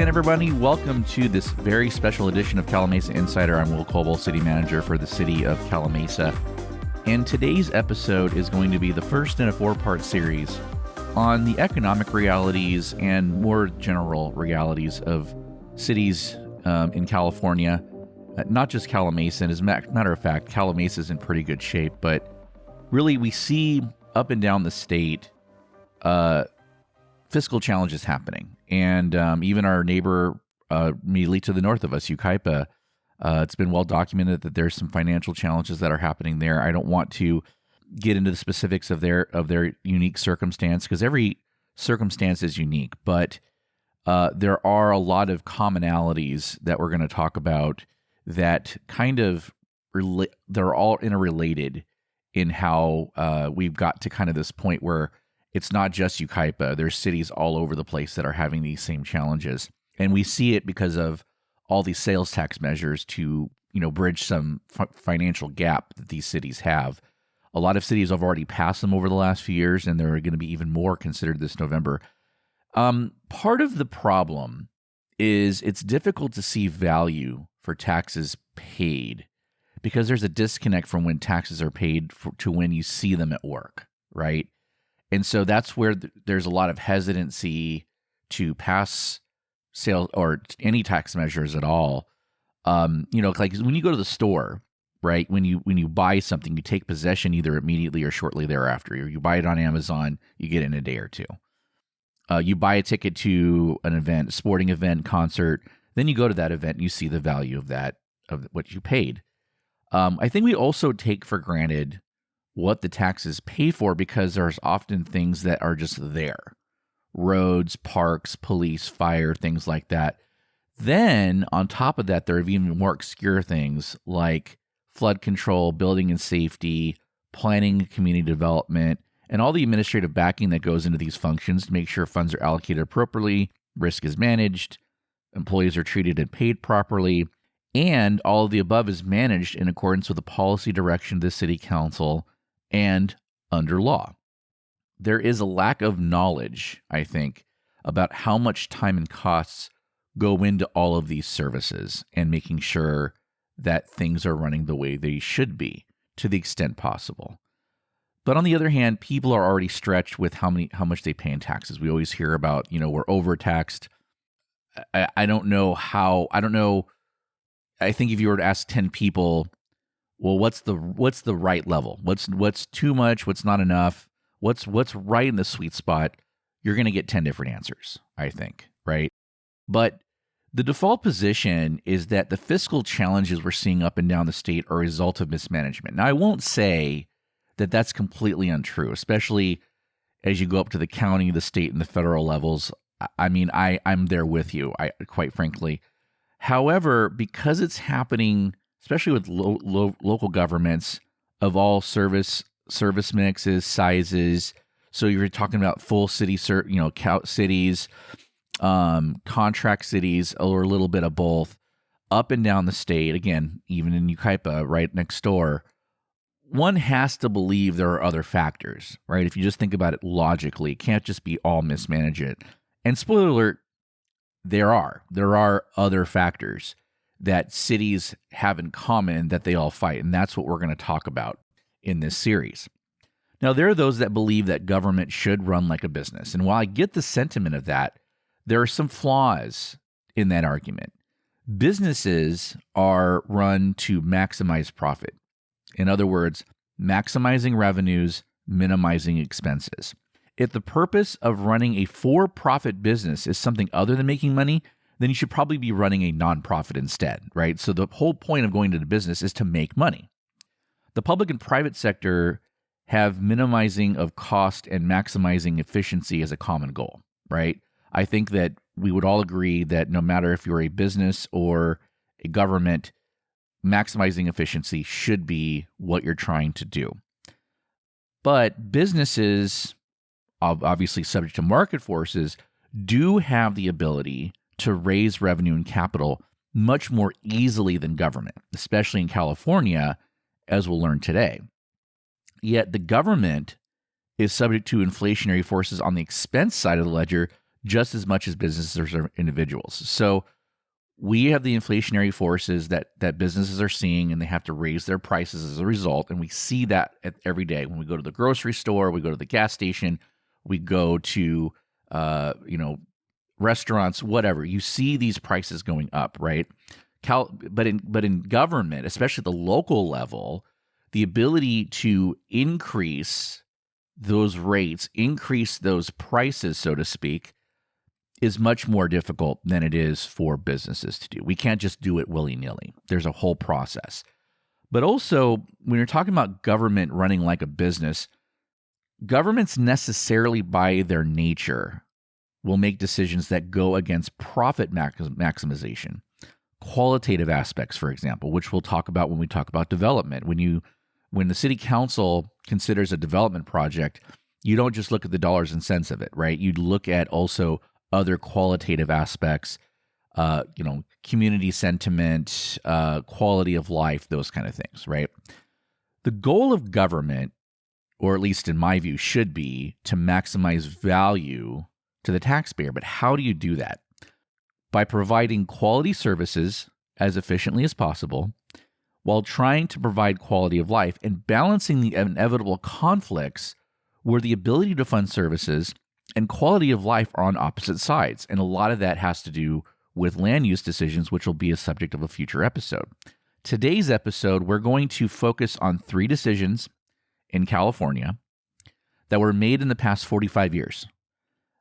again, everybody. Welcome to this very special edition of Calimesa Insider. I'm Will Coble, City Manager for the City of Calimesa. And today's episode is going to be the first in a four-part series on the economic realities and more general realities of cities in California. Not just Calimesa, and as a matter of fact, Calimesa is in pretty good shape, but really we see up and down the state fiscal challenges happening. And even our neighbor immediately to the north of us, Yucaipa, it's been well documented that there's some financial challenges that are happening there. I don't want to get into the specifics of their unique circumstance because every circumstance is unique, but there are a lot of commonalities that we're going to talk about that kind of they're all interrelated in how we've got to kind of this point where it's not just Yucaipa. There's cities all over the place that are having these same challenges. And we see it because of all these sales tax measures to, bridge some financial gap that these cities have. A lot of cities have already passed them over the last few years, and there are going to be even more considered this November. Part of the problem is it's difficult to see value for taxes paid because there's a disconnect from when taxes are paid to when you see them at work, right? And so that's where there's a lot of hesitancy to pass sales or any tax measures at all. Like when you go to the store, right? When you buy something, you take possession either immediately or shortly thereafter. Or you buy it on Amazon, you get it in a day or two. You buy a ticket to an event, a sporting event, concert, then you go to that event and you see the value of that, of what you paid. I think we also take for granted what the taxes pay for because there's often things that are just there. Roads, parks, police, fire, things like that. Then on top of that, there are even more obscure things like flood control, building and safety, planning, community development, and all the administrative backing that goes into these functions to make sure funds are allocated appropriately, risk is managed, employees are treated and paid properly, and all of the above is managed in accordance with the policy direction of the city council and under law. There is a lack of knowledge, I think, about how much time and costs go into all of these services and making sure that things are running the way they should be to the extent possible. But on the other hand, people are already stretched with how much they pay in taxes. We always hear about, we're overtaxed. I don't know. I think if you were to ask 10 people, well, what's the right level? What's too much? What's not enough? What's right in the sweet spot? You're going to get 10 different answers, I think, right? But the default position is that the fiscal challenges we're seeing up and down the state are a result of mismanagement. Now, I won't say that that's completely untrue, especially as you go up to the county, the state, and the federal levels. I mean, I'm there with you, quite frankly. However, because it's happening, especially with local governments of all service mixes, sizes. So you're talking about full city, cities, contract cities, or a little bit of both, up and down the state. Again, even in Yucaipa, right next door, one has to believe there are other factors, right? If you just think about it logically, it can't just be all mismanagement. And spoiler alert, there are other factors that cities have in common that they all fight. And that's what we're going to talk about in this series. Now, there are those that believe that government should run like a business. And while I get the sentiment of that, there are some flaws in that argument. Businesses are run to maximize profit. In other words, maximizing revenues, minimizing expenses. If the purpose of running a for-profit business is something other than making money, then you should probably be running a nonprofit instead, right? So the whole point of going to the business is to make money. The public and private sector have minimizing of cost and maximizing efficiency as a common goal, right? I think that we would all agree that no matter if you're a business or a government, maximizing efficiency should be what you're trying to do. But businesses, obviously subject to market forces, do have the ability to raise revenue and capital much more easily than government, especially in California, as we'll learn today. Yet the government is subject to inflationary forces on the expense side of the ledger just as much as businesses or individuals. So we have the inflationary forces that businesses are seeing, and they have to raise their prices as a result. And we see that every day when we go to the grocery store, we go to the gas station, we go to restaurants, whatever. You see these prices going up, right? But in government, especially the local level, the ability to increase those rates, increase those prices, so to speak, is much more difficult than it is for businesses to do. We can't just do it willy-nilly. There's a whole process. But also, when you're talking about government running like a business, governments necessarily by their nature will make decisions that go against profit maximization. Qualitative aspects, for example, which we'll talk about when we talk about development. When the city council considers a development project, you don't just look at the dollars and cents of it, right? You look at also other qualitative aspects, community sentiment, quality of life, those kind of things, right? The goal of government, or at least in my view, should be to maximize value to the taxpayer. But how do you do that? By providing quality services as efficiently as possible, while trying to provide quality of life and balancing the inevitable conflicts where the ability to fund services and quality of life are on opposite sides. And a lot of that has to do with land use decisions, which will be a subject of a future episode. Today's episode, we're going to focus on 3 decisions in California that were made in the past 45 years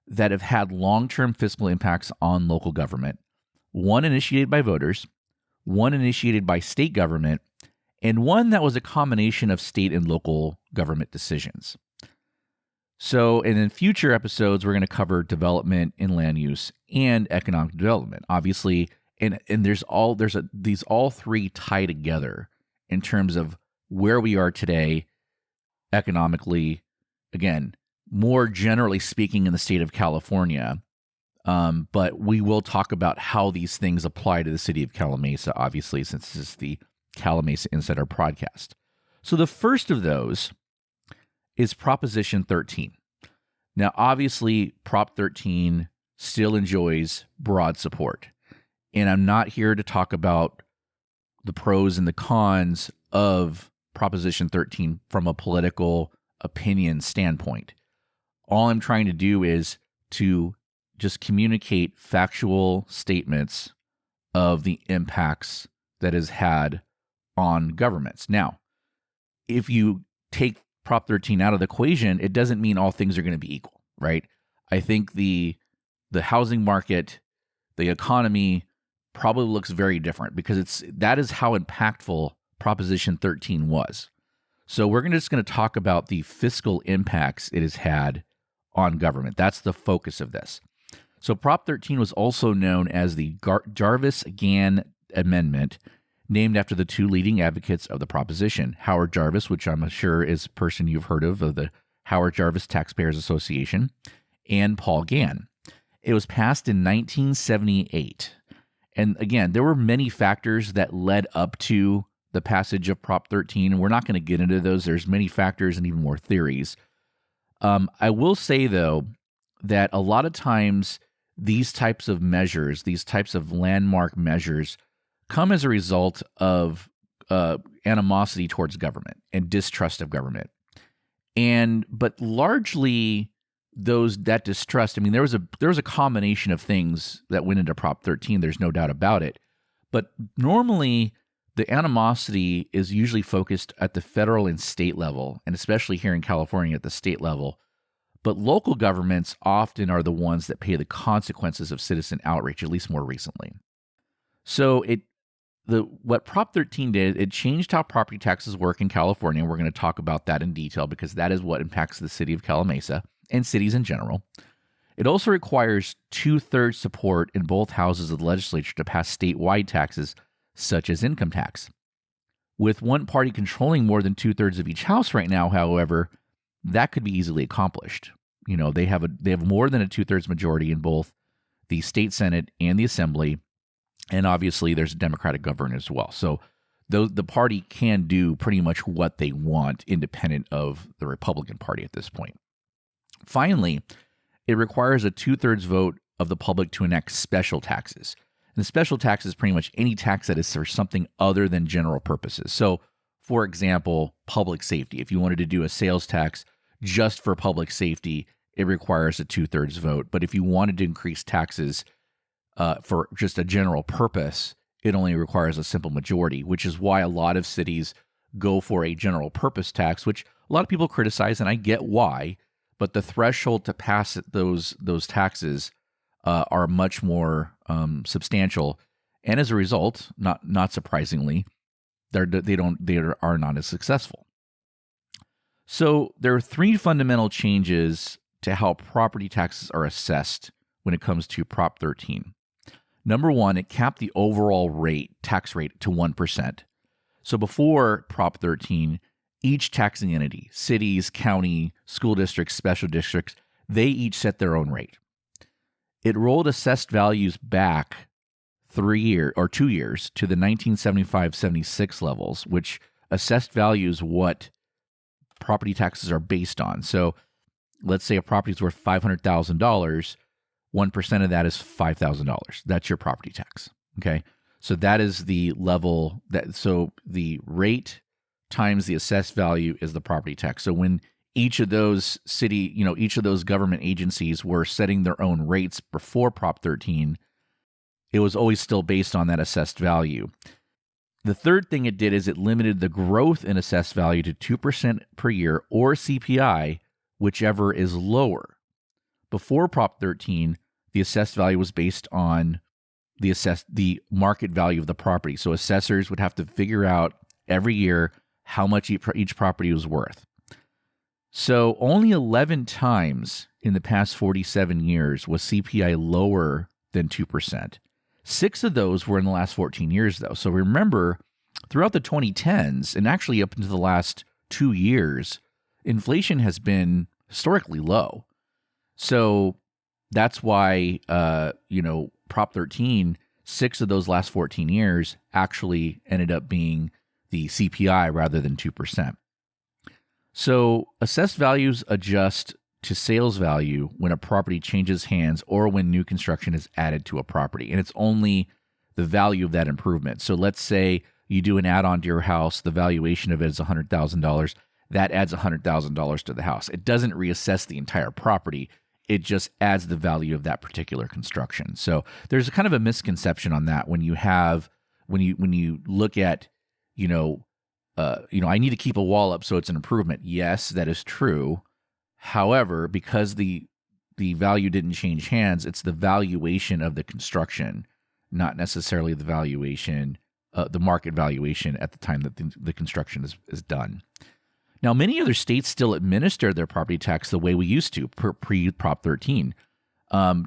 that have had long-term fiscal impacts on local government. One initiated by voters, one initiated by state government, and one that was a combination of state and local government decisions. So, and in future episodes, we're going to cover development in land use and economic development. Obviously, and these all 3 tie together in terms of where we are today economically. Again, more generally speaking, in the state of California, but we will talk about how these things apply to the city of Calimesa, obviously, since this is the Calimesa Insider podcast. So the first of those is Proposition 13. Now, obviously, Prop 13 still enjoys broad support. And I'm not here to talk about the pros and the cons of Proposition 13 from a political opinion standpoint. All I'm trying to do is to just communicate factual statements of the impacts that has had on governments. Now, if you take Prop 13 out of the equation, it doesn't mean all things are going to be equal, right? I think the housing market, the economy probably looks very different because that is how impactful Proposition 13 was. So we're just going to talk about the fiscal impacts it has had on government. That's the focus of this. So Prop 13 was also known as the Jarvis-Gann Amendment, named after the 2 leading advocates of the proposition, Howard Jarvis, which I'm sure is a person you've heard of the Howard Jarvis Taxpayers Association, and Paul Gann. It was passed in 1978. And again, there were many factors that led up to the passage of Prop 13, and we're not going to get into those. There's many factors and even more theories. I will say, though, that a lot of times these types of measures, these types of landmark measures, come as a result of animosity towards government and distrust of government. But largely that distrust, I mean, there was a combination of things that went into Prop 13. There's no doubt about it. But normally the animosity is usually focused at the federal and state level, and especially here in California at the state level. But local governments often are the ones that pay the consequences of citizen outreach, at least more recently. So what Prop 13 did, it changed how property taxes work in California. We're going to talk about that in detail because that is what impacts the city of Calimesa and cities in general. It also requires 2/3 support in both houses of the legislature to pass statewide taxes, such as income tax. With one party controlling more than 2/3 of each house right now, however, that could be easily accomplished. You know, they have more than a 2/3 majority in both the state Senate and the Assembly, and obviously there's a Democratic governor as well. So the party can do pretty much what they want, independent of the Republican Party at this point. Finally, it requires a 2/3 vote of the public to enact special taxes. And the special tax is pretty much any tax that is for something other than general purposes. So, for example, public safety. If you wanted to do a sales tax just for public safety, it requires a 2/3 vote. But if you wanted to increase taxes for just a general purpose, it only requires a simple majority, which is why a lot of cities go for a general purpose tax, which a lot of people criticize, and I get why. But the threshold to pass those taxes are much more substantial, and as a result, not surprisingly, they are not as successful. So there are three fundamental changes to how property taxes are assessed when it comes to Prop 13. Number one, it capped the overall tax rate to 1%. So before Prop 13, each taxing entity, cities, county, school districts, special districts, they each set their own rate. It rolled assessed values back 2 years to the 1975-76 levels, which assessed values what property taxes are based on. So let's say a property is worth $500,000, 1% of that is $5,000. That's your property tax. Okay. So that is the level so the rate times the assessed value is the property tax. So when each of those each of those government agencies were setting their own rates before Prop 13, it was always still based on that assessed value. The third thing it did is it limited the growth in assessed value to 2% per year or CPI, whichever is lower. Before Prop 13, the assessed value was based on the market value of the property. So assessors would have to figure out every year how much each property was worth. So only 11 times in the past 47 years was CPI lower than 2%. 6 of those were in the last 14 years, though. So remember, throughout the 2010s, and actually up into the last 2 years, inflation has been historically low. So that's why, Prop 13, 6 of those last 14 years actually ended up being the CPI rather than 2%. So assessed values adjust to sales value when a property changes hands or when new construction is added to a property. And it's only the value of that improvement. So let's say you do an add-on to your house, the valuation of it is $100,000. That adds $100,000 to the house. It doesn't reassess the entire property. It just adds the value of that particular construction. So there's kind of a misconception on that when you look at, I need to keep a wall up so it's an improvement. Yes, that is true. However, because the value didn't change hands, it's the valuation of the construction, not necessarily the valuation, the market valuation at the time that the construction is done. Now, many other states still administer their property tax the way we used to pre-Prop 13.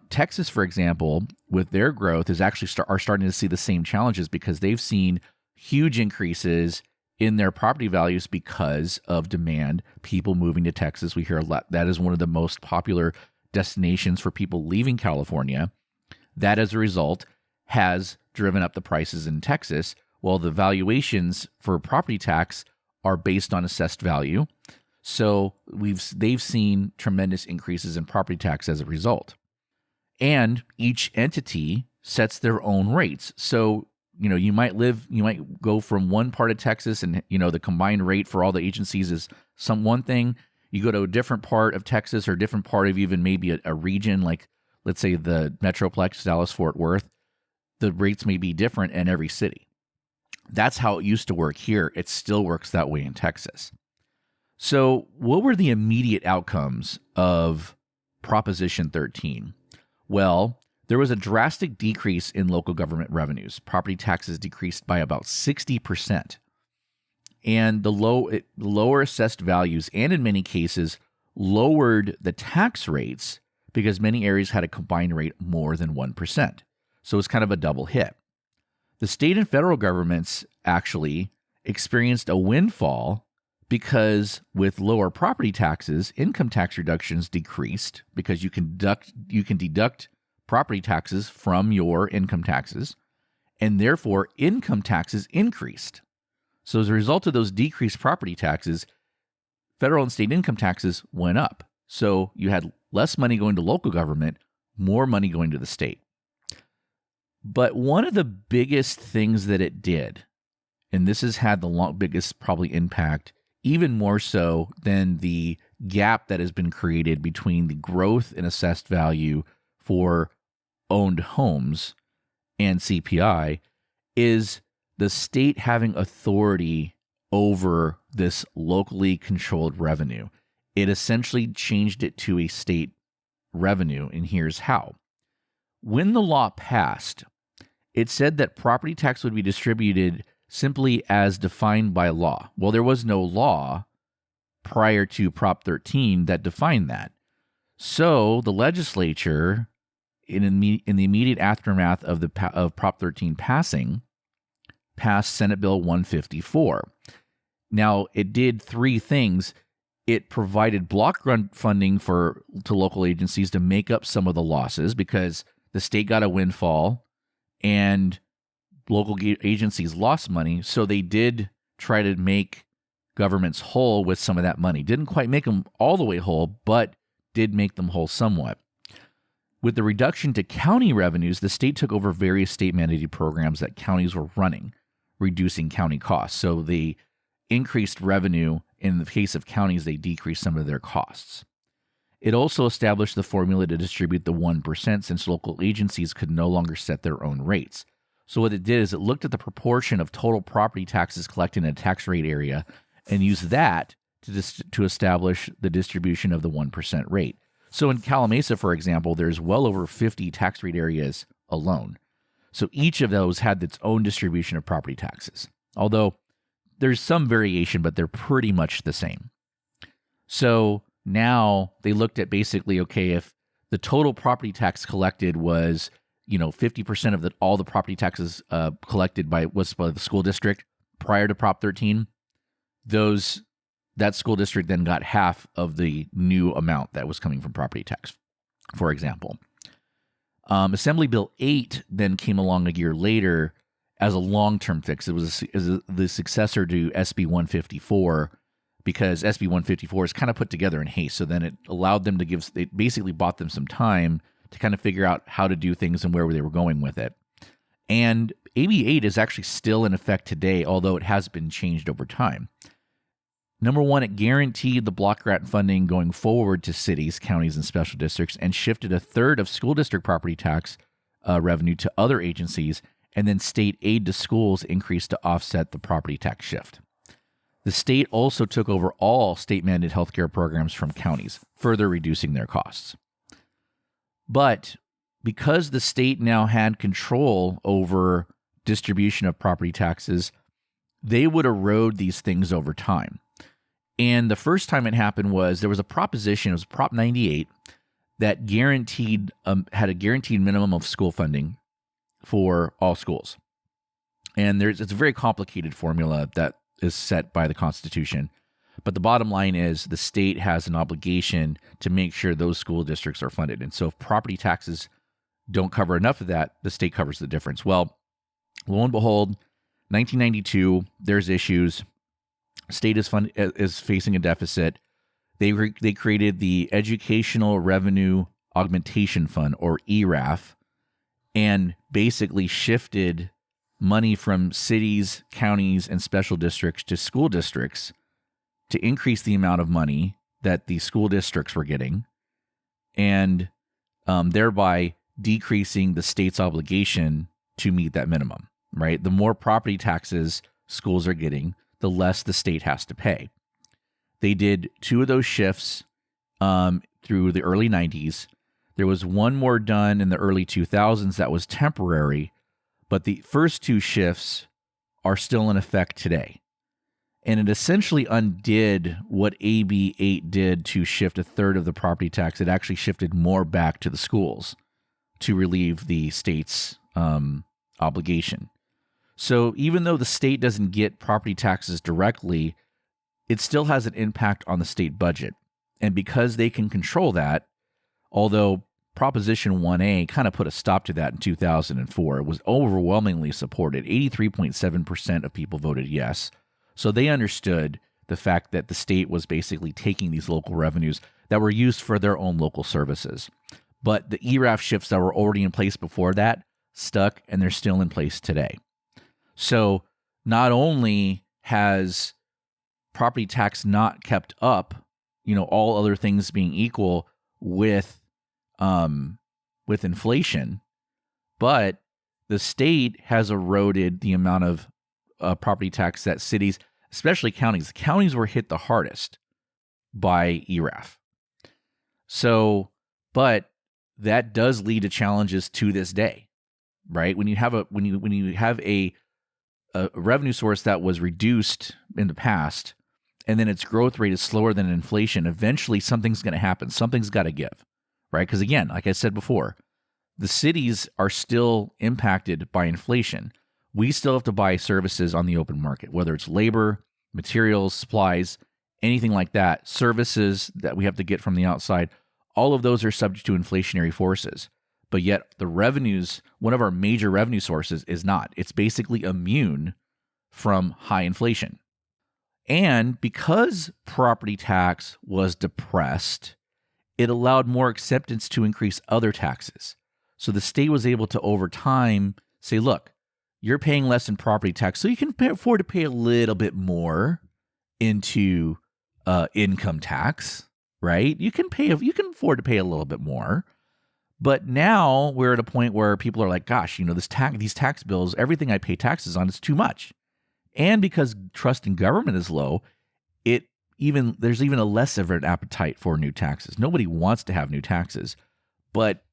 Texas, for example, with their growth, is actually are starting to see the same challenges because they've seen huge increases in their property values because of demand, people moving to Texas. We hear a lot. That is one of the most popular destinations for people leaving California. That, as a result, has driven up the prices in Texas, while the valuations for property tax are based on assessed value. So they've seen tremendous increases in property tax as a result. And each entity sets their own rates. So you might go from one part of Texas and, the combined rate for all the agencies is one thing. You go to a different part of Texas or a different part of even maybe a region, like let's say the Metroplex, Dallas-Fort Worth, the rates may be different in every city. That's how it used to work here. It still works that way in Texas. So what were the immediate outcomes of Proposition 13? Well, there was a drastic decrease in local government revenues. Property taxes decreased by about 60%. And the lower assessed values, and in many cases, lowered the tax rates because many areas had a combined rate more than 1%. So it's kind of a double hit. The state and federal governments actually experienced a windfall because with lower property taxes, income tax reductions decreased because you can deduct property taxes from your income taxes, and therefore income taxes increased. So as a result of those decreased property taxes, federal and state income taxes went up. So you had less money going to local government, more money going to the state. But one of the biggest things that it did, and this has had the biggest probably impact, even more so than the gap that has been created between the growth in assessed value for owned homes and CPI, is the state having authority over this locally controlled revenue. It essentially changed it to a state revenue, and here's how. When the law passed, it said that property tax would be distributed simply as defined by law. Well, there was no law prior to Prop 13 that defined that. So the legislature, in the immediate aftermath of Prop 13 passing, passed Senate Bill 154. Now, it did three things. It provided block grant funding to local agencies to make up some of the losses because the state got a windfall and local agencies lost money. So they did try to make governments whole with some of that money. Didn't quite make them all the way whole, but did make them whole somewhat. With the reduction to county revenues, the state took over various state-mandated programs that counties were running, reducing county costs. So they increased revenue. In the case of counties, they decreased some of their costs. It also established the formula to distribute the 1% since local agencies could no longer set their own rates. So what it did is it looked at the proportion of total property taxes collected in a tax rate area and used that to establish the distribution of the 1% rate. So in Calimesa, for example, there's well over 50 tax rate areas alone. So each of those had its own distribution of property taxes, although there's some variation, but they're pretty much the same. So now they looked at basically, okay, if the total property tax collected was, 50% of all the property taxes collected by the school district prior to Prop 13, that school district then got half of the new amount that was coming from property tax, for example. Assembly Bill 8 then came along a year later as a long-term fix. It was the successor to SB 154 because SB 154 is kind of put together in haste. So then it allowed them it basically bought them some time to kind of figure out how to do things and where they were going with it. And AB 8 is actually still in effect today, although it has been changed over time. Number one, it guaranteed the block grant funding going forward to cities, counties, and special districts and shifted a third of school district property tax revenue to other agencies, and then state aid to schools increased to offset the property tax shift. The state also took over all state-mandated healthcare programs from counties, further reducing their costs. But because the state now had control over distribution of property taxes, they would erode these things over time. And the first time it happened was there was a proposition, it was Prop 98, that had a guaranteed minimum of school funding for all schools. And it's a very complicated formula that is set by the Constitution. But the bottom line is the state has an obligation to make sure those school districts are funded. And so if property taxes don't cover enough of that, the state covers the difference. Well, lo and behold, 1992, there's issues. State is facing a deficit. They created the Educational Revenue Augmentation Fund, or ERAF, and basically shifted money from cities, counties, and special districts to school districts to increase the amount of money that the school districts were getting, and thereby decreasing the state's obligation to meet that minimum, right? The more property taxes schools are getting, the less the state has to pay. They did two of those shifts through the early 90s. There was one more done in the early 2000s that was temporary, but the first two shifts are still in effect today. And it essentially undid what AB 8 did to shift a third of the property tax. It actually shifted more back to the schools to relieve the state's obligation. So even though the state doesn't get property taxes directly, it still has an impact on the state budget. And because they can control that, although Proposition 1A kind of put a stop to that in 2004, it was overwhelmingly supported. 83.7% of people voted yes. So they understood the fact that the state was basically taking these local revenues that were used for their own local services. But the ERAF shifts that were already in place before that stuck, and they're still in place today. So not only has property tax not kept up, all other things being equal with inflation, but the state has eroded the amount of property tax that cities, especially counties were hit the hardest by ERAF. So, but that does lead to challenges to this day, right? When you have a revenue source that was reduced in the past, and then its growth rate is slower than inflation, eventually something's going to happen. Something's got to give, right? Because again, like I said before, the cities are still impacted by inflation. We still have to buy services on the open market, whether it's labor, materials, supplies, anything like that, services that we have to get from the outside. All of those are subject to inflationary forces. But yet the revenues, one of our major revenue sources, is not. It's basically immune from high inflation. And because property tax was depressed, it allowed more acceptance to increase other taxes. So the state was able to, over time, say, look, you're paying less in property tax, so you can afford to pay a little bit more into income tax, right? You can afford to pay a little bit more. But now we're at a point where people are like, gosh, these tax bills, everything I pay taxes on is too much. And because trust in government is low, there's even a less of an appetite for new taxes. Nobody wants to have new taxes, but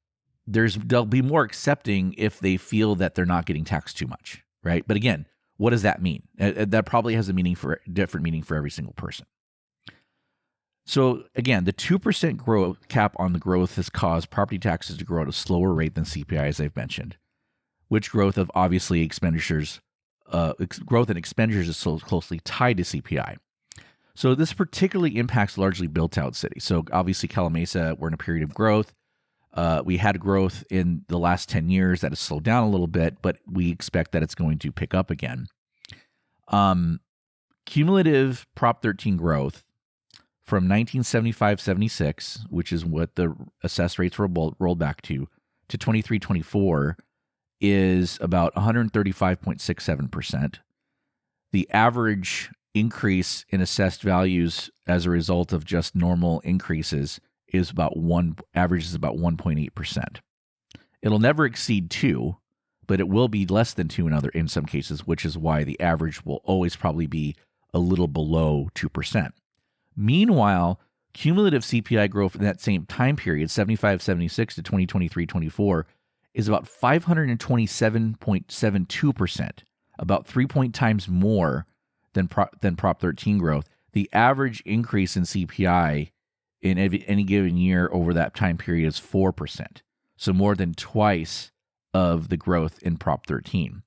they'll be more accepting if they feel that they're not getting taxed too much, right? But again, what does that mean? That probably has a different meaning for every single person. So again, the 2% growth cap on the growth has caused property taxes to grow at a slower rate than CPI, as I've mentioned, which growth in expenditures is so closely tied to CPI. So this particularly impacts largely built-out cities. So obviously, Calimesa, we're in a period of growth. We had growth in the last 10 years that has slowed down a little bit, but we expect that it's going to pick up again. Cumulative Prop 13 growth from 1975-76, which is what the assessed rates were rolled back to 23-24, is about 135.67%. The average increase in assessed values as a result of just normal increases is about 1.8%. It'll never exceed 2, but it will be less than 2 in some cases, which is why the average will always probably be a little below 2%. Meanwhile, cumulative CPI growth in that same time period, 75-76 to 2023-24, is about 527.72%, about 3 times more than Prop 13 growth. The average increase in CPI in any given year over that time period is 4%, so more than twice of the growth in Prop 13.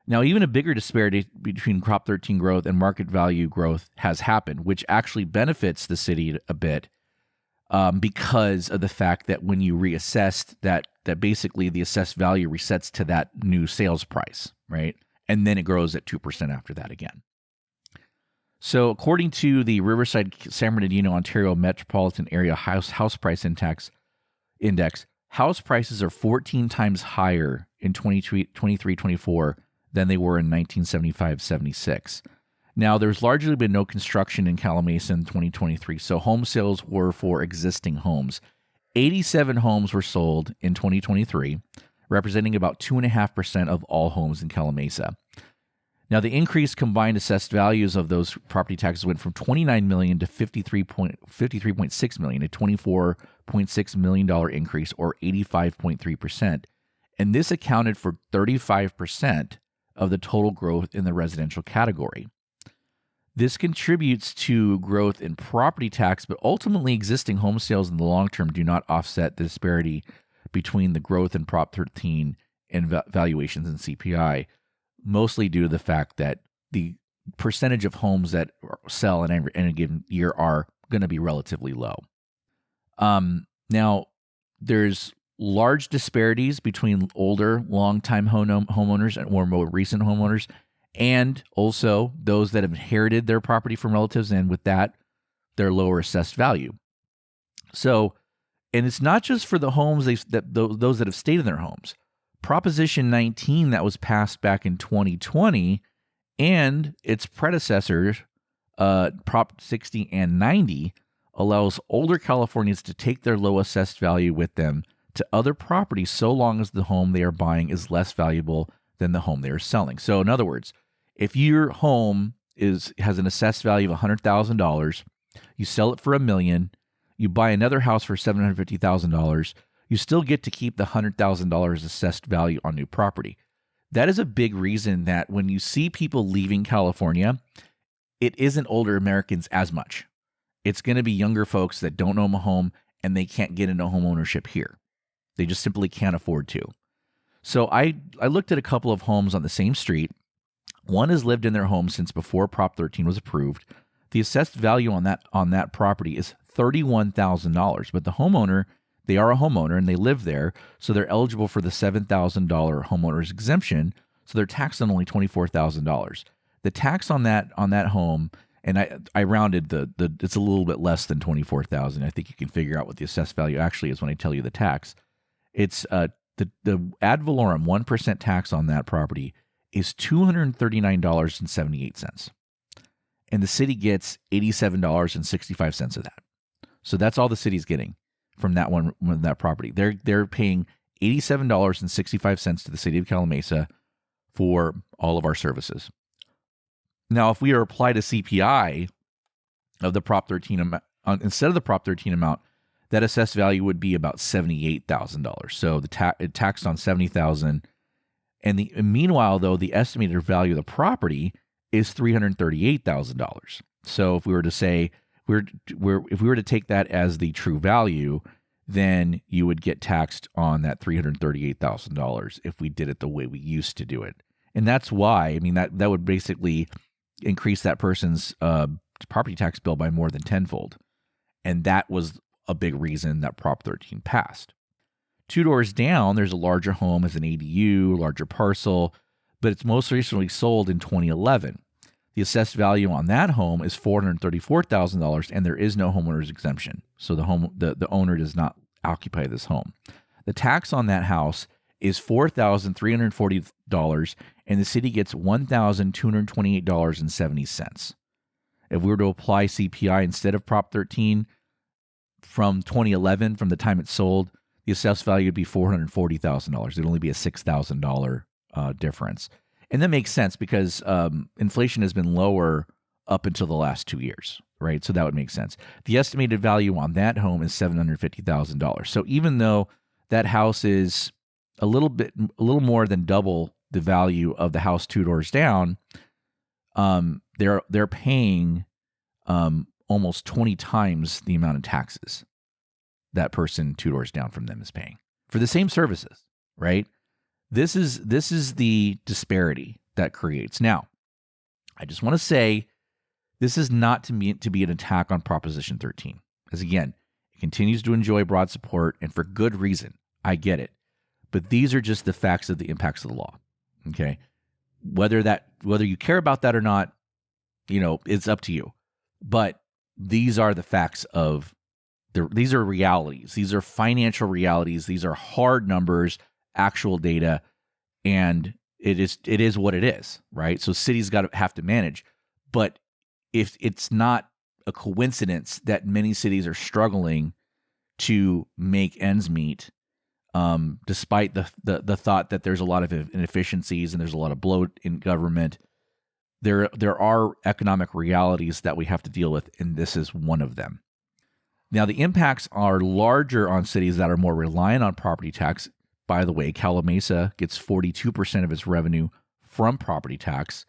Now, even a bigger disparity between Prop 13 growth and market value growth has happened, which actually benefits the city a bit because of the fact that when you reassess that basically the assessed value resets to that new sales price, right? And then it grows at 2% after that again. So according to the Riverside San Bernardino Ontario Metropolitan Area House Price Index, house prices are 14 times higher in 23-24 than they were in 1975-76. Now, there's largely been no construction in Calimesa in 2023, so home sales were for existing homes. 87 homes were sold in 2023, representing about 2.5% of all homes in Calimesa. Now, the increased combined assessed values of those property taxes went from $29 million to $53.6 million, a $24.6 million increase, or 85.3%. And this accounted for 35% of the total growth in the residential category. This contributes to growth in property tax, but ultimately existing home sales in the long term do not offset the disparity between the growth in Prop 13 and valuations in CPI, mostly due to the fact that the percentage of homes that sell in any given year are going to be relatively low. Now, there's large disparities between older, long-time homeowners and more recent homeowners, and also those that have inherited their property from relatives, and with that, their lower assessed value. So, and it's not just for the homes those that have stayed in their homes. Proposition 19 that was passed back in 2020 and its predecessors, Prop 60 and 90, allows older Californians to take their low assessed value with them to other properties so long as the home they are buying is less valuable than the home they are selling. So in other words, if your home has an assessed value of $100,000, you sell it for $1 million, you buy another house for $750,000, you still get to keep the $100,000 assessed value on new property. That is a big reason that when you see people leaving California, it isn't older Americans as much. It's going to be younger folks that don't own a home and they can't get into home ownership here. They just simply can't afford to. So I looked at a couple of homes on the same street. One has lived in their home since before Prop 13 was approved. The assessed value on that property is $31,000, but the homeowner, they are a homeowner and they live there, so they're eligible for the $7,000 homeowner's exemption, so they're taxed on only $24,000. The tax on that home, and I rounded it's a little bit less than $24,000. I think you can figure out what the assessed value actually is when I tell you the tax. It's the ad valorem 1% tax on that property is $239.78. And the city gets $87.65 of that. So that's all the city's getting from that property. They're paying $87.65 to the city of Calimesa for all of our services. Now, if we are applied a CPI of the Prop 13 amount, instead of the Prop 13 amount, that assessed value would be about $78,000. So it taxed on $70,000. And meanwhile, though, the estimated value of the property is $338,000. So if we were to say if we were to take that as the true value, then you would get taxed on that $338,000 if we did it the way we used to do it. And that's why, I mean, that would basically increase that person's property tax bill by more than tenfold. And that was a big reason that Prop 13 passed. Two doors down, there's a larger home as an ADU, larger parcel, but it's most recently sold in 2011. The assessed value on that home is $434,000, and there is no homeowner's exemption. So the owner does not occupy this home. The tax on that house is $4,340, and the city gets $1,228.70. If we were to apply CPI instead of Prop 13 from 2011, from the time it sold, the assessed value would be $440,000. It'd only be a $6,000 difference. And that makes sense because inflation has been lower up until the last 2 years, right? So that would make sense. The estimated value on that home is $750,000. So even though that house is a little more than double the value of the house two doors down, they're paying almost 20 times the amount of taxes that person two doors down from them is paying for the same services, right? This is the disparity that creates. Now, I just want to say this is not to be an attack on Proposition 13. As again, it continues to enjoy broad support and for good reason. I get it. But these are just the facts of the impacts of the law. Okay? Whether you care about that or not, it's up to you. But these are the facts of these are realities. These are financial realities. These are hard numbers, actual data, and it is what it is, right? So cities have to manage. But if it's not a coincidence that many cities are struggling to make ends meet, despite the thought that there's a lot of inefficiencies and there's a lot of bloat in government, there are economic realities that we have to deal with, and this is one of them. Now, the impacts are larger on cities that are more reliant on property tax. By the way, Calimesa gets 42% of its revenue from property tax.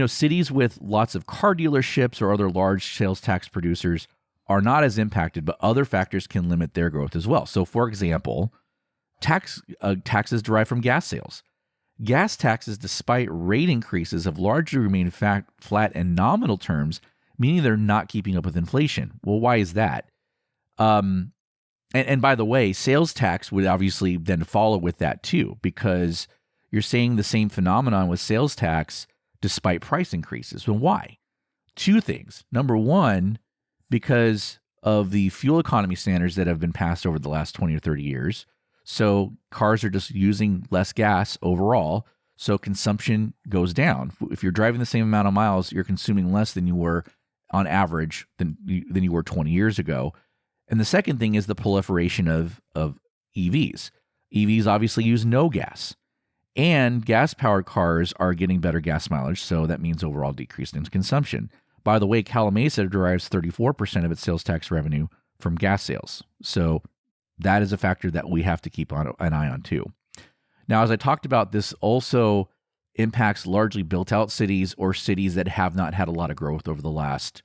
Cities with lots of car dealerships or other large sales tax producers are not as impacted, but other factors can limit their growth as well. So, for example, taxes derived from gas sales. Gas taxes, despite rate increases, have largely remained flat in nominal terms, meaning they're not keeping up with inflation. Well, why is that? And by the way, sales tax would obviously then follow with that too, because you're seeing the same phenomenon with sales tax despite price increases. Well, why? Two things. Number one, because of the fuel economy standards that have been passed over the last 20 or 30 years. So cars are just using less gas overall. So consumption goes down. If you're driving the same amount of miles, you're consuming less than you were on average than you were 20 years ago. And the second thing is the proliferation of EVs. EVs obviously use no gas. And gas-powered cars are getting better gas mileage, so that means overall decrease in consumption. By the way, Calimesa derives 34% of its sales tax revenue from gas sales. So that is a factor that we have to keep an eye on too. Now, as I talked about, this also impacts largely built-out cities or cities that have not had a lot of growth over the last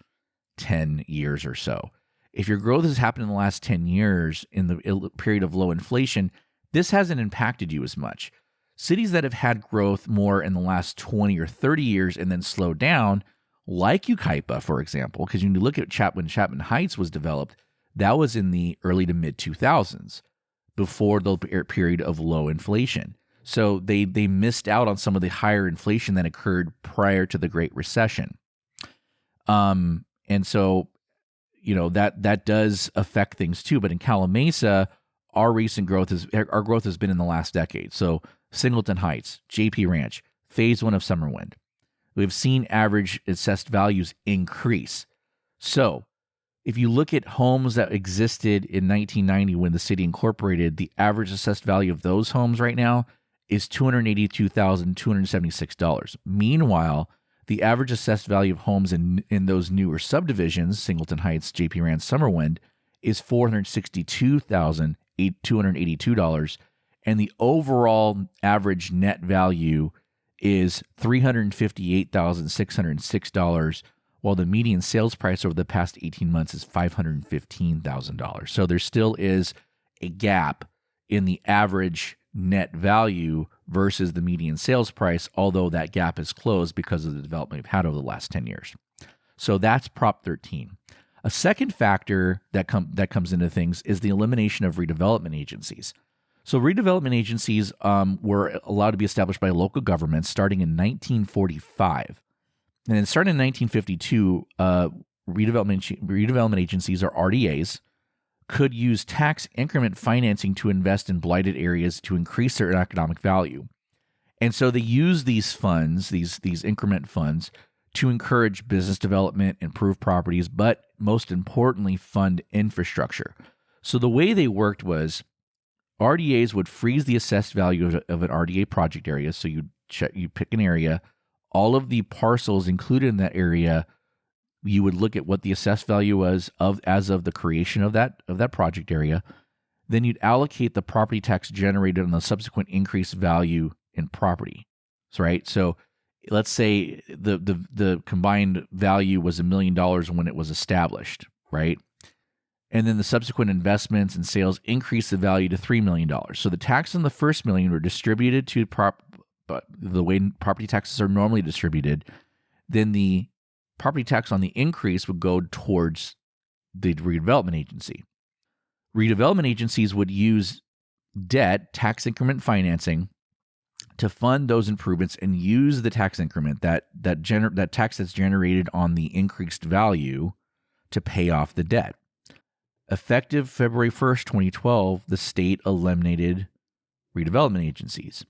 10 years or so. If your growth has happened in the last 10 years in the period of low inflation, this hasn't impacted you as much. Cities that have had growth more in the last 20 or 30 years and then slowed down, like Yucaipa, for example, because when you look at when Chapman Heights was developed, that was in the early to mid 2000s, before the period of low inflation. So they missed out on some of the higher inflation that occurred prior to the Great Recession. And so, that does affect things too. But in Calimesa, our growth has been in the last decade. So Singleton Heights, JP Ranch, Phase 1 of Summerwind. We've seen average assessed values increase. So if you look at homes that existed in 1990 when the city incorporated, the average assessed value of those homes right now is $282,276. Meanwhile, the average assessed value of homes in those newer subdivisions, Singleton Heights, JP Ranch, Summerwind, is $462,282. And the overall average net value is $358,606, while the median sales price over the past 18 months is $515,000. So there still is a gap in the average net value versus the median sales price, although that gap is closed because of the development we've had over the last 10 years. So that's Prop 13. A second factor that comes into things is the elimination of redevelopment agencies. So redevelopment agencies were allowed to be established by local governments starting in 1945. And then starting in 1952, redevelopment agencies, or RDAs, could use tax increment financing to invest in blighted areas to increase their economic value. And so they use these funds, these increment funds, to encourage business development, improve properties, but most importantly, fund infrastructure. So the way they worked was RDAs would freeze the assessed value of an RDA project area. So you pick an area, all of the parcels included in that area, you would look at what the assessed value was as of the creation of that project area. Then you'd allocate the property tax generated on the subsequent increased value in property. So let's say the combined value was $1 million when it was established, right? And then the subsequent investments and sales increased the value to $3 million. So the tax on the first $1 million were distributed to the way property taxes are normally distributed. Then the property tax on the increase would go towards the redevelopment agency. Redevelopment agencies would use debt, tax increment financing, to fund those improvements and use the tax increment, that tax that's generated on the increased value, to pay off the debt. Effective February 1st, 2012, the state eliminated redevelopment agencies.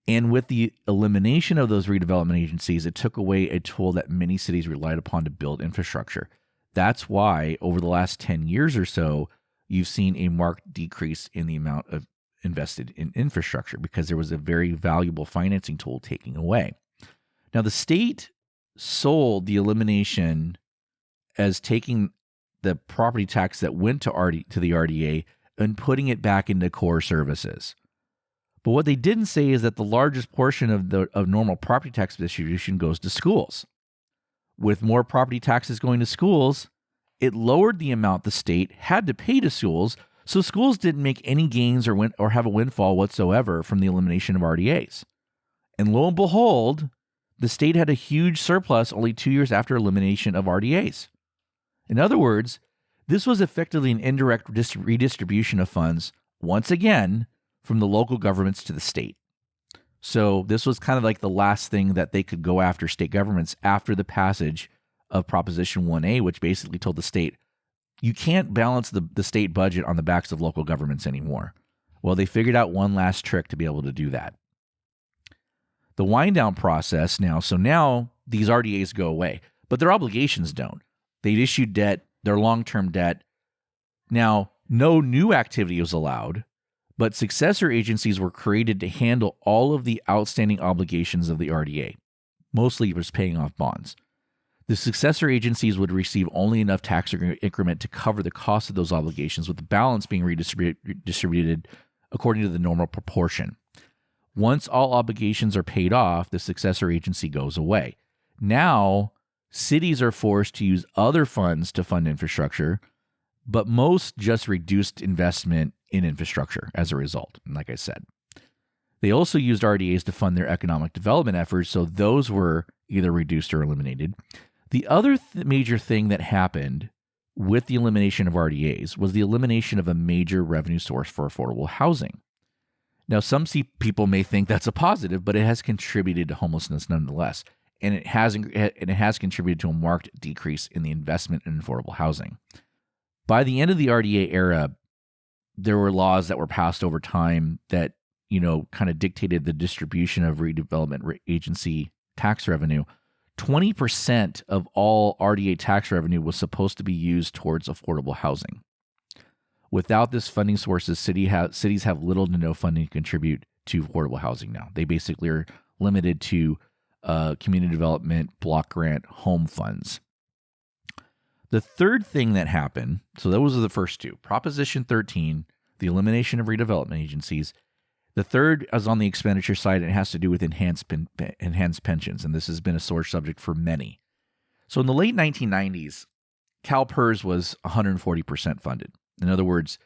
And with the elimination of those redevelopment agencies, it took away a tool that many cities relied upon to build infrastructure. That's why over the last 10 years or so, you've seen a marked decrease in the amount of invested in infrastructure, because there was a very valuable financing tool taken away. Now, the state sold the elimination as taking the property tax that went to the RDA and putting it back into core services. But what they didn't say is that the largest portion of normal property tax distribution goes to schools. With more property taxes going to schools, it lowered the amount the state had to pay to schools, so schools didn't make any gains or have a windfall whatsoever from the elimination of RDAs. And lo and behold, the state had a huge surplus only 2 years after elimination of RDAs. In other words, this was effectively an indirect redistribution of funds, once again, from the local governments to the state. So this was kind of like the last thing that they could go after state governments after the passage of Proposition 1A, which basically told the state, you can't balance the state budget on the backs of local governments anymore. Well, they figured out one last trick to be able to do that. The wind down process now, so now these RDAs go away, but their obligations don't. They'd issued debt, their long-term debt. Now, no new activity was allowed, but successor agencies were created to handle all of the outstanding obligations of the RDA. Mostly it was paying off bonds. The successor agencies would receive only enough tax increment to cover the cost of those obligations, with the balance being redistributed according to the normal proportion. Once all obligations are paid off, the successor agency goes away. Now, cities are forced to use other funds to fund infrastructure, but most just reduced investment in infrastructure as a result, like I said. They also used RDAs to fund their economic development efforts, so those were either reduced or eliminated. The other major thing that happened with the elimination of RDAs was the elimination of a major revenue source for affordable housing. Now, some people may think that's a positive, but it has contributed to homelessness nonetheless, and it has contributed to a marked decrease in the investment in affordable housing. By the end of the RDA era, there were laws that were passed over time that, kind of dictated the distribution of redevelopment agency tax revenue. 20% of all RDA tax revenue was supposed to be used towards affordable housing. Without this funding sources, cities have little to no funding to contribute to affordable housing now. They basically are limited to community development, block grant, home funds. The third thing that happened, so those are the first two, Proposition 13, the elimination of redevelopment agencies. The third is on the expenditure side, and it has to do with enhanced pensions, and this has been a sore subject for many. So in the late 1990s, CalPERS was 140% funded. In other words,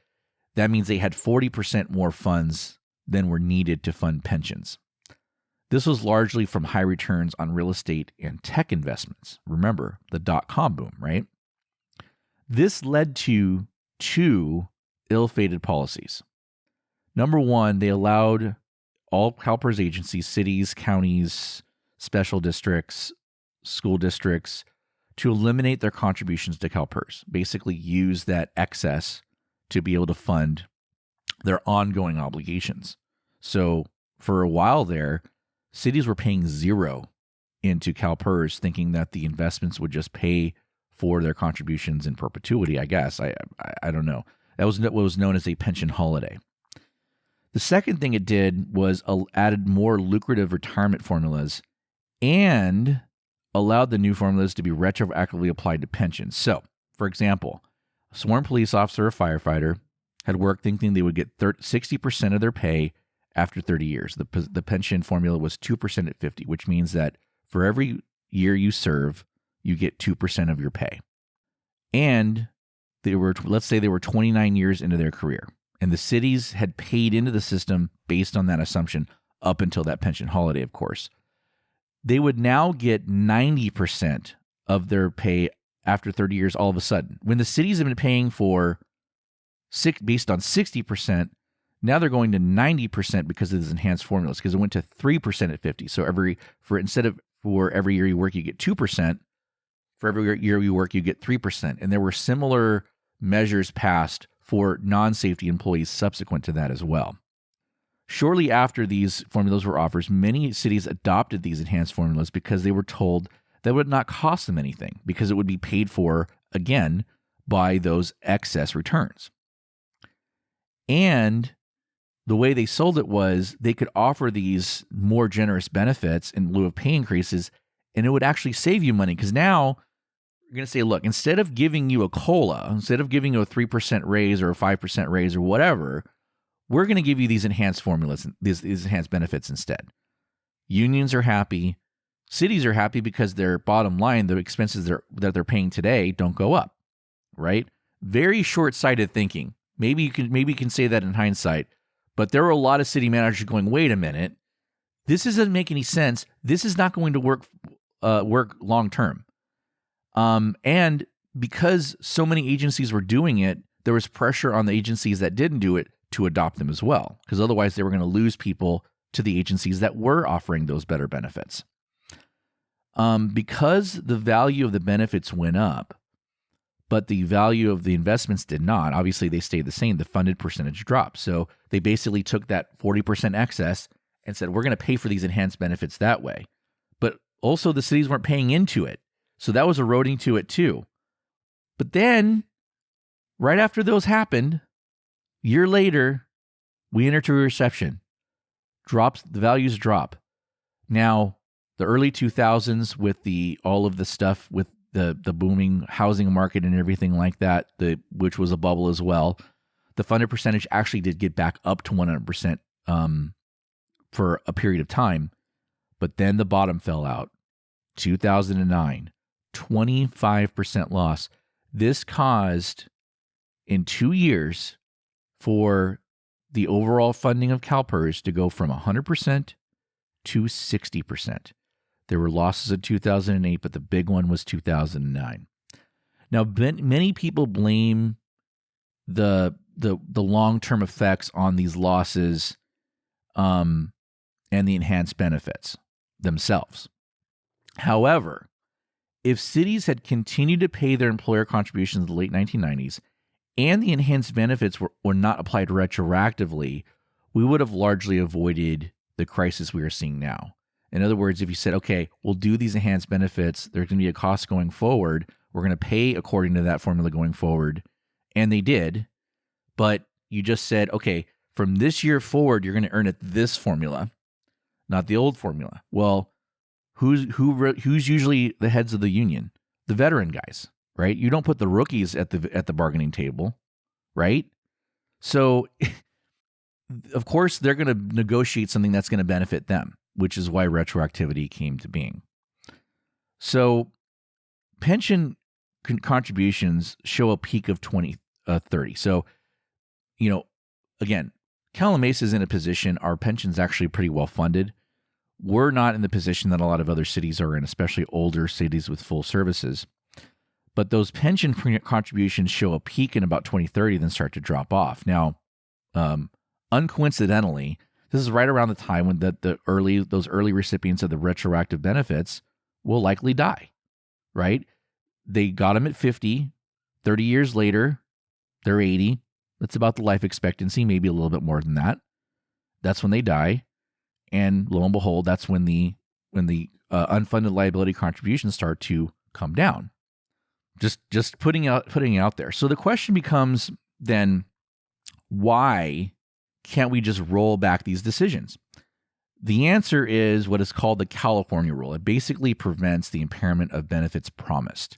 that means they had 40% more funds than were needed to fund pensions. This was largely from high returns on real estate and tech investments. Remember, the dot-com boom, right? This led to two ill-fated policies. Number one, they allowed all CalPERS agencies, cities, counties, special districts, school districts, to eliminate their contributions to CalPERS, basically use that excess to be able to fund their ongoing obligations. So for a while there, cities were paying zero into CalPERS, thinking that the investments would just pay for their contributions in perpetuity, I guess. I don't know. That was what was known as a pension holiday. The second thing it did was added more lucrative retirement formulas and allowed the new formulas to be retroactively applied to pensions. So, for example, a sworn police officer or firefighter had worked thinking they would get 60% of their pay after 30 years. The pension formula was 2% at 50, which means that for every year you serve, you get 2% of your pay. And let's say they were 29 years into their career, and the cities had paid into the system based on that assumption up until that pension holiday, of course. They would now get 90% of their pay after 30 years all of a sudden. When the cities have been paying for based on 60%, now they're going to 90% because of these enhanced formulas, because it went to 3% at 50. So instead of for every year you work, you get 2%. For every year you work, you get 3%. And there were similar measures passed for non-safety employees subsequent to that as well. Shortly after these formulas were offered, many cities adopted these enhanced formulas because they were told that it would not cost them anything, because it would be paid for, again, by those excess returns. And the way they sold it was they could offer these more generous benefits in lieu of pay increases, and it would actually save you money, because now you're going to say, look, instead of giving you a COLA, instead of giving you a 3% raise or a 5% raise or whatever, we're going to give you these enhanced formulas, these enhanced benefits instead. Unions are happy. Cities are happy because their bottom line, the expenses that they're paying today don't go up, right? Very short-sighted thinking. Maybe you can say that in hindsight, but there were a lot of city managers going, wait a minute, this doesn't make any sense. This is not going to work long-term. And because so many agencies were doing it, there was pressure on the agencies that didn't do it to adopt them as well, because otherwise they were going to lose people to the agencies that were offering those better benefits. Because the value of the benefits went up, but the value of the investments did not, obviously they stayed the same, the funded percentage dropped. So they basically took that 40% excess and said, we're going to pay for these enhanced benefits that way. But also the cities weren't paying into it. So that was eroding to it too. But then, right after those happened, a year later, we enter to a recession. The values drop. Now, the early 2000s with all of the stuff with the booming housing market and everything like that, which was a bubble as well, the funded percentage actually did get back up to 100% for a period of time. But then the bottom fell out. 2009, 25% loss. This caused, in 2 years, for the overall funding of CalPERS to go from 100% to 60%. There were losses in 2008, but the big one was 2009. Now, many people blame the long-term effects on these losses and the enhanced benefits themselves. However, if cities had continued to pay their employer contributions in the late 1990s and the enhanced benefits were not applied retroactively, we would have largely avoided the crisis we are seeing now. In other words, if you said, okay, we'll do these enhanced benefits, there's going to be a cost going forward, we're going to pay according to that formula going forward, and they did, but you just said, okay, from this year forward, you're going to earn at this formula, not the old formula. Well, who's usually the heads of the union? The veteran guys, right? You don't put the rookies at the bargaining table, right? So, of course, they're going to negotiate something that's going to benefit them, which is why retroactivity came to being. So, pension contributions show a peak of 2030. So, again, Calimesa is in a position, our pension's actually pretty well funded. We're not in the position that a lot of other cities are in, especially older cities with full services. But those pension contributions show a peak in about 2030, then start to drop off. Now, uncoincidentally, this is right around the time when those early recipients of the retroactive benefits will likely die, right? They got them at 50, 30 years later, they're 80. That's about the life expectancy, maybe a little bit more than that. That's when they die. And lo and behold, that's when the unfunded liability contributions start to come down. Just putting out there. So the question becomes then, why can't we just roll back these decisions? The answer is what is called the California rule. It basically prevents the impairment of benefits promised.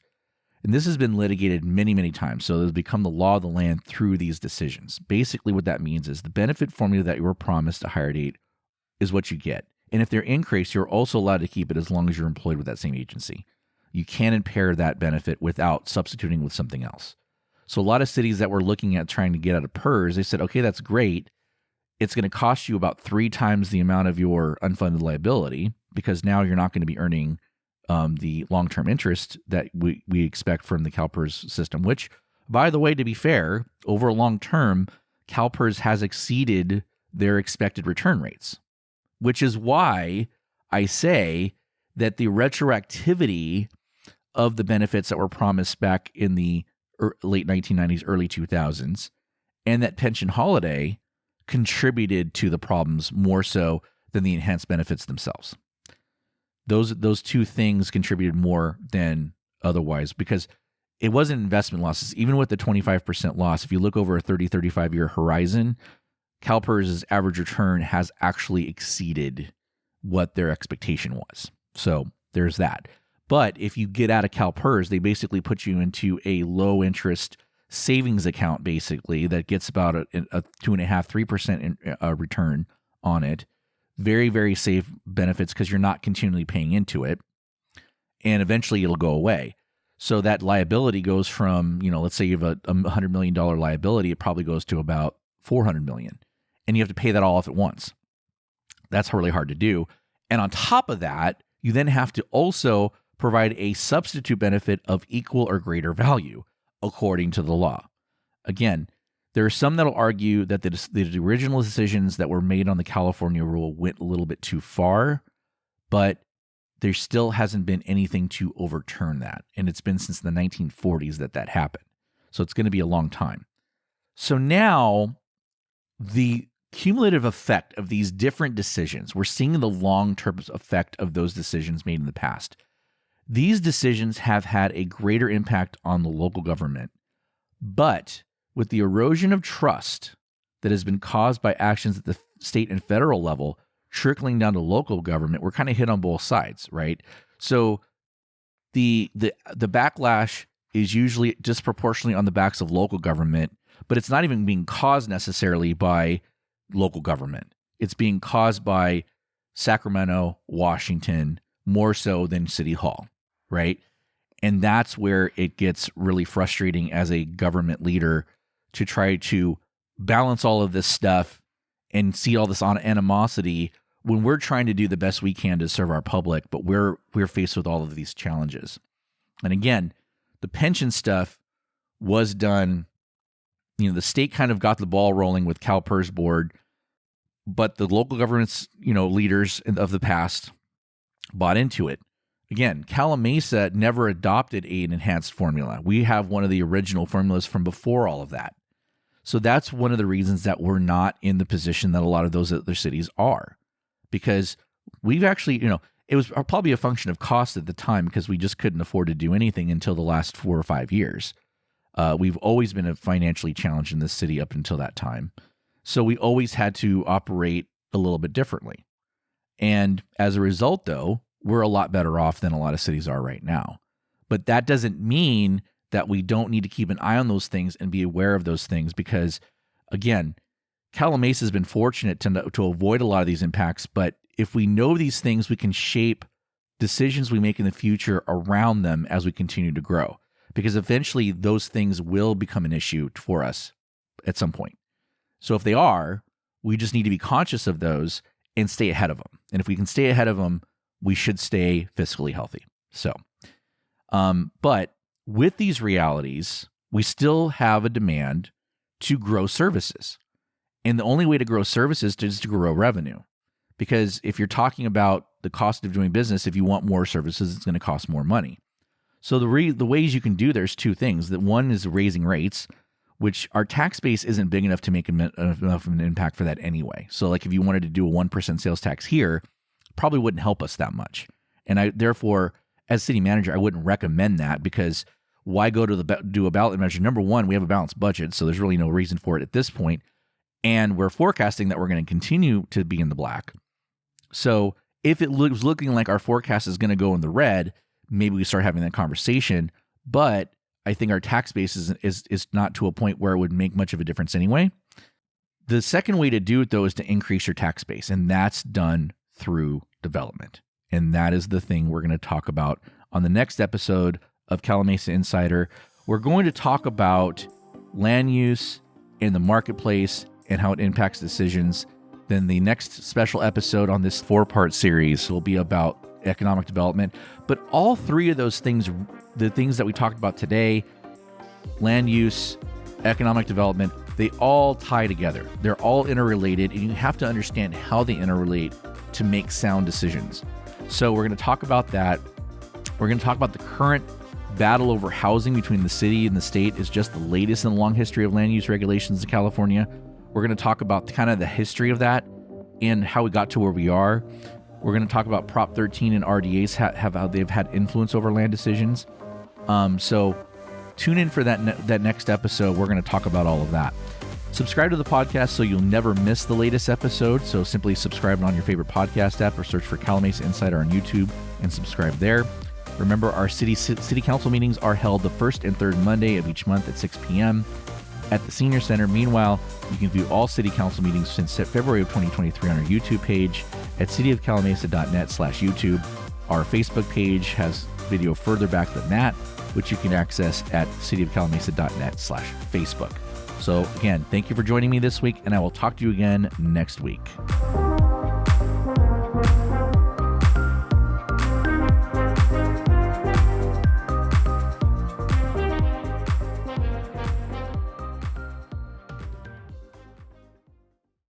And this has been litigated many, many times. So it's become the law of the land through these decisions. Basically what that means is the benefit formula that you were promised a higher date is what you get. And if they're increased, you're also allowed to keep it as long as you're employed with that same agency. You can't impair that benefit without substituting with something else. So a lot of cities that were looking at trying to get out of PERS, they said, okay, that's great. It's going to cost you about 3 times the amount of your unfunded liability because now you're not going to be earning the long-term interest that we expect from the CalPERS system, which, by the way, to be fair, over a long term, CalPERS has exceeded their expected return rates, which is why I say that the retroactivity of the benefits that were promised back in the late 1990s, early 2000s, and that pension holiday contributed to the problems more so than the enhanced benefits themselves. Those two things contributed more than otherwise because it wasn't investment losses. Even with the 25% loss, if you look over a 30, 35-year horizon, CalPERS' average return has actually exceeded what their expectation was. So there's that. But if you get out of CalPERS, they basically put you into a low-interest savings account, basically, that gets about a 2.5%, 3% return on it. Very, very safe benefits because you're not continually paying into it. And eventually it'll go away. So that liability goes from, let's say you have a $100 million liability, it probably goes to about $400 million. And you have to pay that all off at once. That's really hard to do. And on top of that, you then have to also provide a substitute benefit of equal or greater value according to the law. Again, There are some that'll argue that the original decisions that were made on the California rule went a little bit too far, but there still hasn't been anything to overturn that. And it's been since the 1940s that happened. So it's going to be a long time. So now the cumulative effect of these different decisions, we're seeing the long-term effect of those decisions made in the past. These decisions have had a greater impact on the local government, but with the erosion of trust that has been caused by actions at the state and federal level trickling down to local government, we're kind of hit on both sides, right? So the backlash is usually disproportionately on the backs of local government, but it's not even being caused necessarily by local government. It's being caused by Sacramento, Washington, more so than City Hall, right? And that's where it gets really frustrating as a government leader to try to balance all of this stuff and see all this animosity when we're trying to do the best we can to serve our public, but we're faced with all of these challenges. And again, the pension stuff was done, the state kind of got the ball rolling with CalPERS board, but the local government's, leaders of the past bought into it. Again, Calimesa never adopted an enhanced formula. We have one of the original formulas from before all of that. So that's one of the reasons that we're not in the position that a lot of those other cities are, because we've actually, it was probably a function of cost at the time because we just couldn't afford to do anything until the last 4 or 5 years. We've always been financially challenged in this city up until that time. So we always had to operate a little bit differently. And as a result, though, we're a lot better off than a lot of cities are right now. But that doesn't mean that we don't need to keep an eye on those things and be aware of those things because, again, Calimesa has been fortunate to avoid a lot of these impacts. But if we know these things, we can shape decisions we make in the future around them as we continue to grow. Because eventually those things will become an issue for us at some point. So if they are, we just need to be conscious of those and stay ahead of them. And if we can stay ahead of them, we should stay fiscally healthy. So, but with these realities, we still have a demand to grow services. And the only way to grow services is to grow revenue. Because if you're talking about the cost of doing business, if you want more services, it's going to cost more money. So the ways you can do there's two things. That one is raising rates, which our tax base isn't big enough to make enough of an impact for that anyway. So like if you wanted to do a 1% sales tax here, probably wouldn't help us that much. And therefore, as city manager, I wouldn't recommend that because why go to do a ballot measure? Number one, we have a balanced budget, so there's really no reason for it at this point. And we're forecasting that we're going to continue to be in the black. So if it was looking like our forecast is going to go in the red, maybe we start having that conversation. But I think our tax base is not to a point where it would make much of a difference anyway. The second way to do it, though, is to increase your tax base, and that's done through development. And that is the thing we're going to talk about on the next episode of Calimesa Insider. We're going to talk about land use in the marketplace and how it impacts decisions. Then the next special episode on this 4-part series will be about economic development. But all three of those things, the things that we talked about today, land use, economic development, they all tie together. They're all interrelated, and you have to understand how they interrelate to make sound decisions. So we're going to talk about that. We're going to talk about the current battle over housing between the city and the state is just the latest in the long history of land use regulations in California. We're going to talk about kind of the history of that and how we got to where we are. We're going to talk about Prop 13 and RDAs, how they've had influence over land decisions. So tune in for that next episode. We're going to talk about all of that. Subscribe to the podcast so you'll never miss the latest episode. So simply subscribe on your favorite podcast app or search for Calimesa Insider on YouTube and subscribe there. Remember, our city council meetings are held the first and third Monday of each month at 6 p.m. at the Senior Center. Meanwhile, you can view all city council meetings since February of 2023 on our YouTube page at cityofcalimesa.net/YouTube. Our Facebook page has video further back than that, which you can access at cityofcalimesa.net/Facebook. So again, thank you for joining me this week, and I will talk to you again next week.